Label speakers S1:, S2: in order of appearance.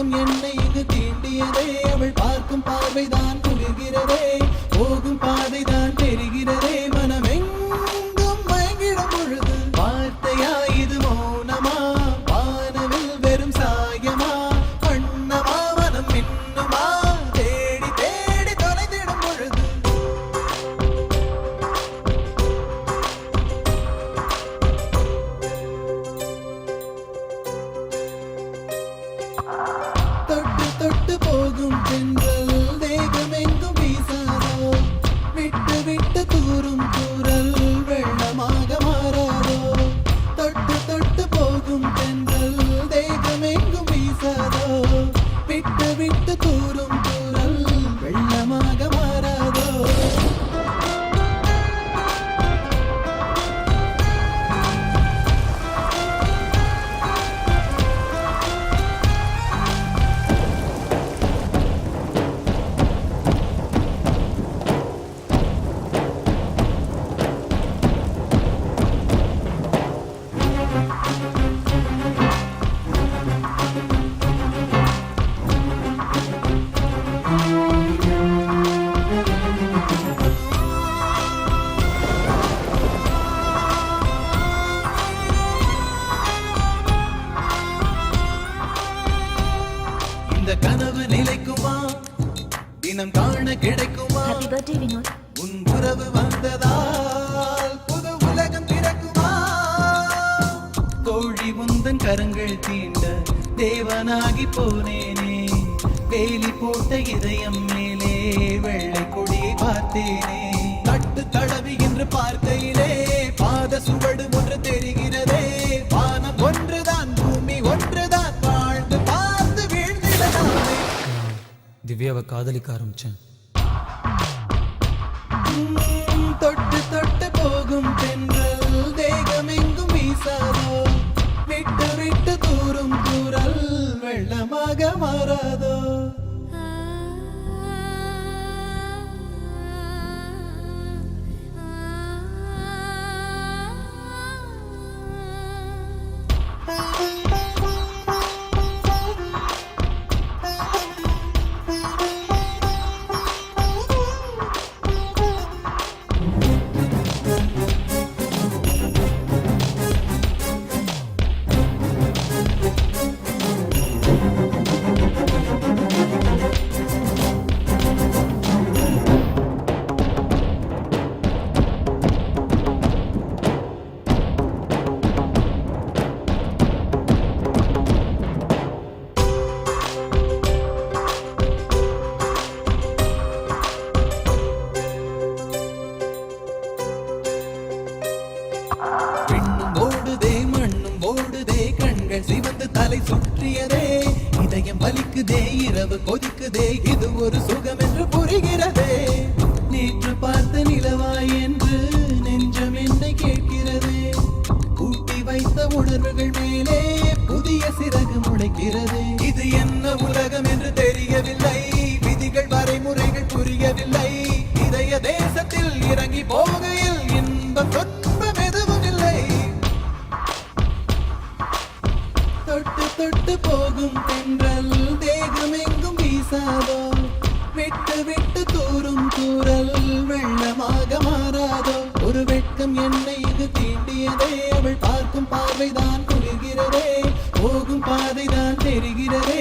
S1: வெட்கம் என்னை இங்கு தீண்டியதே. அவள் பார்க்கும் பார்வைதான் குளிர்கிறதே, போகும் பாதைதான் தெரிகிறதே. மனமெங்கும் மயங்கிடும் பொழுது வார்த்தையா இது மௌனமா, வானவில் வெறும் சாயமா, வண்ணமா மனம் இன்னுமா, தேடி தேடி தொலைந்திடும் பொழுது தொட்டு தொட்டு போகும் தென்றல் தேகமெங்கும் வீசாதோ, விட்டு விட்டு தூரும் தூரல் வெள்ளமாக மாறாதோ. தொட்டு தொட்டு போகும் தென்றல் தேகமெங்கும் வீசாதோ, விட்டு விட்டு தூரும் தூரல் வெள்ளமாக மாறாதோ. இந்த கனவு நிலைக்குமா, தினம் காண கிடைக்குமா?
S2: Happy birthday, Vinod.
S1: உன் உறவு வந்ததால் புது உலகம் பிறக்குமா? தோழி உந்தன் கரங்கள் தீண்ட தேவனாகி போனேனே, வேலி போட்ட இதயம் மேலே வெள்ளை கொடியை பார்த்தேனே. தட்டு தடவி என்று பார்க்கையிலே பாத சுவடு ஒன்று தெரிகிறதே. வானம் ஒன்றுதான், பூமி ஒன்றுதான், வாழ்ந்து பார்த்து வீழ்ந்திடலாமே.
S3: திவ்யாவை காதலிக்க ஆரம்பிச்சேன்.
S1: தொட்டு தொட்டு போகும் தென்றல் தேகமெங்கும் வீசாதோ, விட்டு விட்டு தூரும் தூரல் வெள்ளமாக மாறாதோ. பெண்ணும் ஓடுதே, மண்ணும் ஓடுதே, கண்கள் சிவந்து தலை சுற்றியதே. இதயம் வலிக்குதே, இரவு கொதிக்குதே, இது ஒரு சுகம் என்று புரிகிறதே. நேற்று பார்த்த நிலவாய் என்று நெஞ்சம் என்னை கேட்கிறதே. கூட்டி வைத்த உணர்வுகள் மேலே புதிய சிறகு முளைக்கிறதே. இது என்ன உலகம் என்று தெரியவில்லை, விதிகள் வரைமுறைகள் புரியவில்லை. இதய தேசத்தில் இறங்கி போகையில் இன்பம் துன்பம் எதுவும் இல்லை. தொட்டு தொட்டு போகும் தென்றல் தேகமெங்கும் வீசாதோ, விட்டு விட்டு தூரும் தூரல் வெள்ளமாக மாறாதோ. ஒரு வெட்கம் என்னை இது தீண்டியதே, அவள் பார்க்கும் பார்வைதான் குளிர்கிறதே, போகும் பாதைதான் தெரிகிறதே.